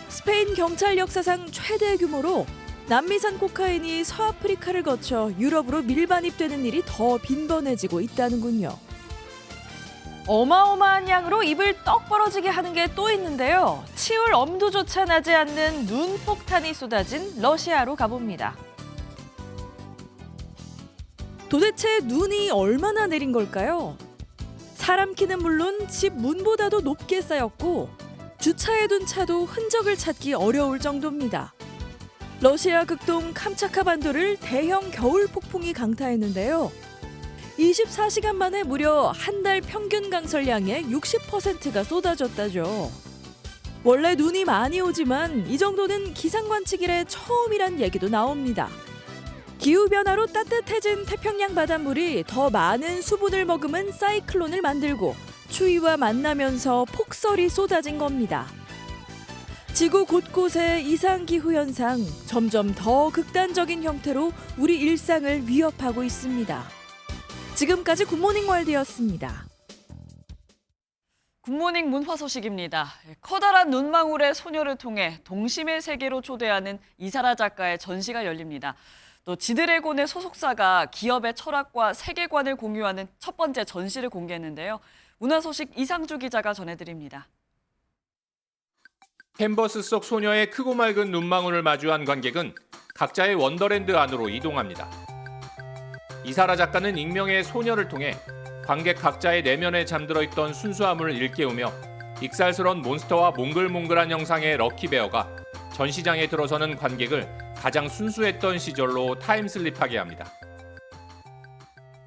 스페인 경찰 역사상 최대 규모로 남미산 코카인이 서아프리카를 거쳐 유럽으로 밀반입되는 일이 더 빈번해지고 있다는군요. 어마어마한 양으로 입을 떡 벌어지게 하는 게 또 있는데요. 치울 엄두조차 나지 않는 눈폭탄이 쏟아진 러시아로 가봅니다. 도대체 눈이 얼마나 내린 걸까요? 사람 키는 물론 집 문보다도 높게 쌓였고 주차해둔 차도 흔적을 찾기 어려울 정도입니다. 러시아 극동 캄차카 반도를 대형 겨울 폭풍이 강타했는데요. 24시간 만에 무려 한 달 평균 강설량의 60%가 쏟아졌다죠. 원래 눈이 많이 오지만 이 정도는 기상 관측 이래 처음이란 얘기도 나옵니다. 기후변화로 따뜻해진 태평양 바닷물이 더 많은 수분을 머금은 사이클론을 만들고 추위와 만나면서 폭설이 쏟아진 겁니다. 지구 곳곳의 이상기후 현상 점점 더 극단적인 형태로 우리 일상을 위협하고 있습니다. 지금까지 굿모닝 월드였습니다. 굿모닝 문화 소식입니다. 커다란 눈망울의 소녀를 통해 동심의 세계로 초대하는 이사라 작가의 전시가 열립니다. 또 지드래곤의 소속사가 기업의 철학과 세계관을 공유하는 첫 번째 전시를 공개했는데요. 문화 소식 이상주 기자가 전해드립니다. 캔버스 속 소녀의 크고 맑은 눈망울을 마주한 관객은 각자의 원더랜드 안으로 이동합니다. 이사라 작가는 익명의 소녀를 통해 관객 각자의 내면에 잠들어 있던 순수함을 일깨우며 익살스러운 몬스터와 몽글몽글한 형상의 럭키베어가 전시장에 들어서는 관객을 가장 순수했던 시절로 타임슬립하게 합니다.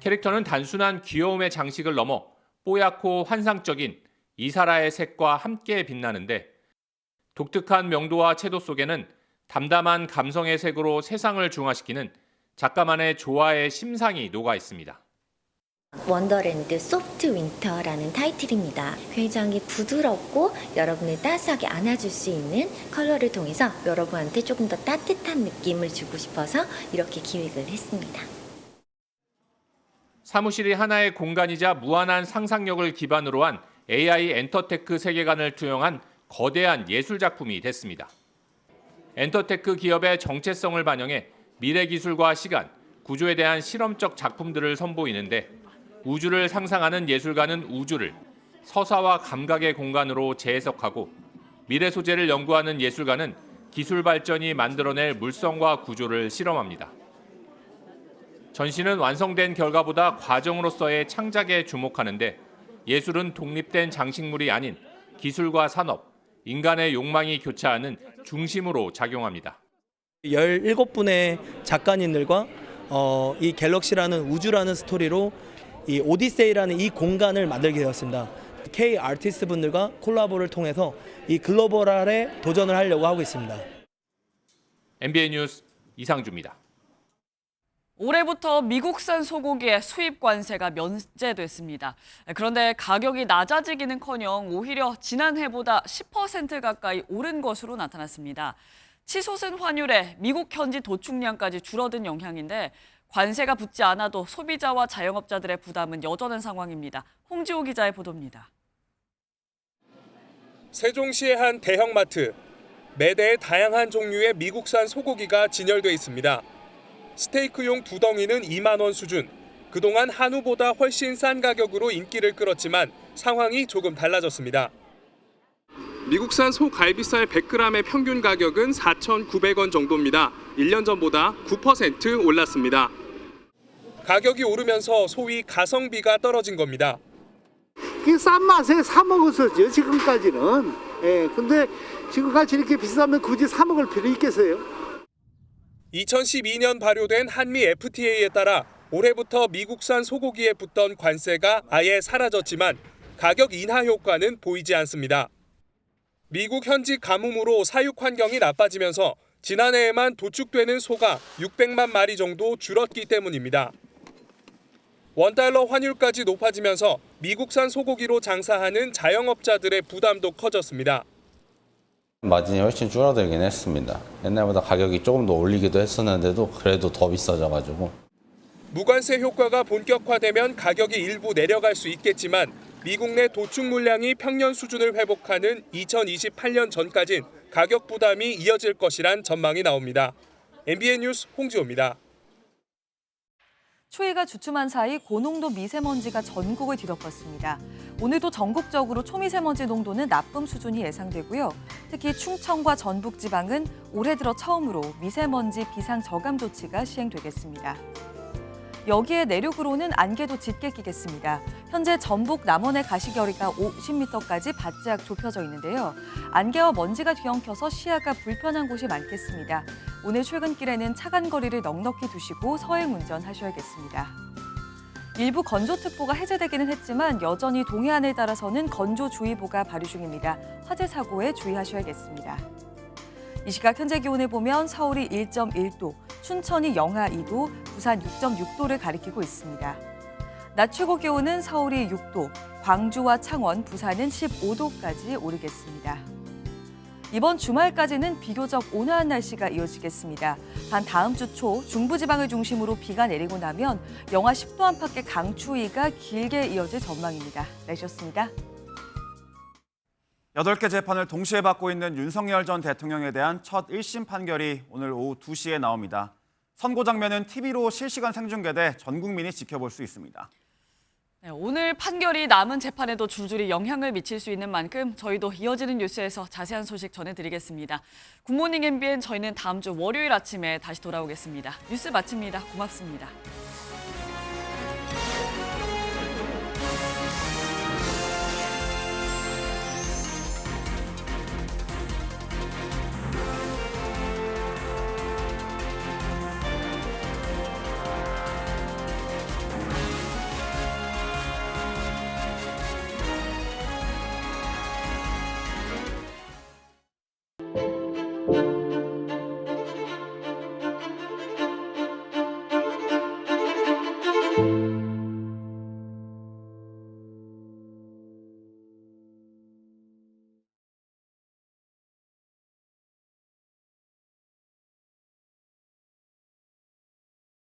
캐릭터는 단순한 귀여움의 장식을 넘어 뽀얗고 환상적인 이사라의 색과 함께 빛나는데 독특한 명도와 채도 속에는 담담한 감성의 색으로 세상을 중화시키는 작가만의 조화의 심상이 녹아 있습니다. 원더랜드 소프트 윈터라는 타이틀입니다. 굉장히 부드럽고 여러분을 따스하게 안아줄 수 있는 컬러를 통해서 여러분한테 조금 더 따뜻한 느낌을 주고 싶어서 이렇게 기획을 했습니다. 사무실이 하나의 공간이자 무한한 상상력을 기반으로 한 AI 엔터테크 세계관을 투영한 거대한 예술작품이 됐습니다. 엔터테크 기업의 정체성을 반영해 미래 기술과 시간, 구조에 대한 실험적 작품들을 선보이는데 우주를 상상하는 예술가는 우주를 서사와 감각의 공간으로 재해석하고 미래 소재를 연구하는 예술가는 기술 발전이 만들어낼 물성과 구조를 실험합니다. 전시는 완성된 결과보다 과정으로서의 창작에 주목하는데 예술은 독립된 장식물이 아닌 기술과 산업, 인간의 욕망이 교차하는 중심으로 작용합니다. 17분의 작가님들과 이 갤럭시라는 우주라는 스토리로 이 오디세이라는 이 공간을 만들게 되었습니다. K 아티스트 분들과 콜라보를 통해서 이 글로벌화에 도전을 하려고 하고 있습니다. MBN 뉴스 이상주입니다. 올해부터 미국산 소고기의 수입 관세가 면제됐습니다. 그런데 가격이 낮아지기는커녕 오히려 지난해보다 10% 가까이 오른 것으로 나타났습니다. 치솟은 환율에 미국 현지 도축량까지 줄어든 영향인데 관세가 붙지 않아도 소비자와 자영업자들의 부담은 여전한 상황입니다. 홍지호 기자의 보도입니다. 세종시의 한 대형마트. 매대에 다양한 종류의 미국산 소고기가 진열돼 있습니다. 스테이크용 2덩이는 2만 원 수준. 그동안 한우보다 훨씬 싼 가격으로 인기를 끌었지만 상황이 조금 달라졌습니다. 미국산 소 갈비살 100g의 평균 가격은 4,900원 정도입니다. 1년 전보다 9% 올랐습니다. 가격이 오르면서 소위 가성비가 떨어진 겁니다. 그 싼 맛에 사 먹었었죠, 지금까지는. 근데 지금같이 이렇게 비싸면 굳이 사 먹을 필요 있겠어요? 2012년 발효된 한미 FTA에 따라 올해부터 미국산 소고기에 붙던 관세가 아예 사라졌지만 가격 인하 효과는 보이지 않습니다. 미국 현지 가뭄으로 사육 환경이 나빠지면서 지난해에만 도축되는 소가 600만 마리 정도 줄었기 때문입니다. $1 환율까지 높아지면서 미국산 소고기로 장사하는 자영업자들의 부담도 커졌습니다. 마진이 훨씬 줄어들긴 했습니다. 옛날보다 가격이 조금 더 올리기도 했었는데도 그래도 더 비싸져가지고. 무관세 효과가 본격화되면 가격이 일부 내려갈 수 있겠지만 미국 내 도축 물량이 평년 수준을 회복하는 2028년 전까진 가격 부담이 이어질 것이란 전망이 나옵니다. MBN 뉴스 홍지호입니다. 추위가 주춤한 사이 고농도 미세먼지가 전국을 뒤덮었습니다. 오늘도 전국적으로 초미세먼지 농도는 나쁨 수준이 예상되고요. 특히 충청과 전북 지방은 올해 들어 처음으로 미세먼지 비상 저감 조치가 시행되겠습니다. 여기에 내륙으로는 안개도 짙게 끼겠습니다. 현재 전북 남원의 가시거리가 50m까지 바짝 좁혀져 있는데요. 안개와 먼지가 뒤엉켜서 시야가 불편한 곳이 많겠습니다. 오늘 출근길에는 차간 거리를 넉넉히 두시고 서행 운전하셔야겠습니다. 일부 건조특보가 해제되기는 했지만 여전히 동해안을 따라서는 건조주의보가 발효 중입니다. 화재 사고에 주의하셔야겠습니다. 이 시각 현재 기온을 보면 서울이 1.1도, 춘천이 영하 2도, 부산 6.6도를 가리키고 있습니다. 낮 최고 기온은 서울이 6도, 광주와 창원, 부산은 15도까지 오르겠습니다. 이번 주말까지는 비교적 온화한 날씨가 이어지겠습니다. 단 다음 주 초 중부지방을 중심으로 비가 내리고 나면 영하 10도 안팎의 강추위가 길게 이어질 전망입니다. 날씨였습니다. 8개 재판을 동시에 받고 있는 윤석열 전 대통령에 대한 첫 1심 판결이 오늘 오후 2시에 나옵니다. 선고 장면은 TV로 실시간 생중계돼 전 국민이 지켜볼 수 있습니다. 네, 오늘 판결이 남은 재판에도 줄줄이 영향을 미칠 수 있는 만큼 저희도 이어지는 뉴스에서 자세한 소식 전해드리겠습니다. 굿모닝 MBN 저희는 다음 주 월요일 아침에 다시 돌아오겠습니다. 뉴스 마칩니다. 고맙습니다. you.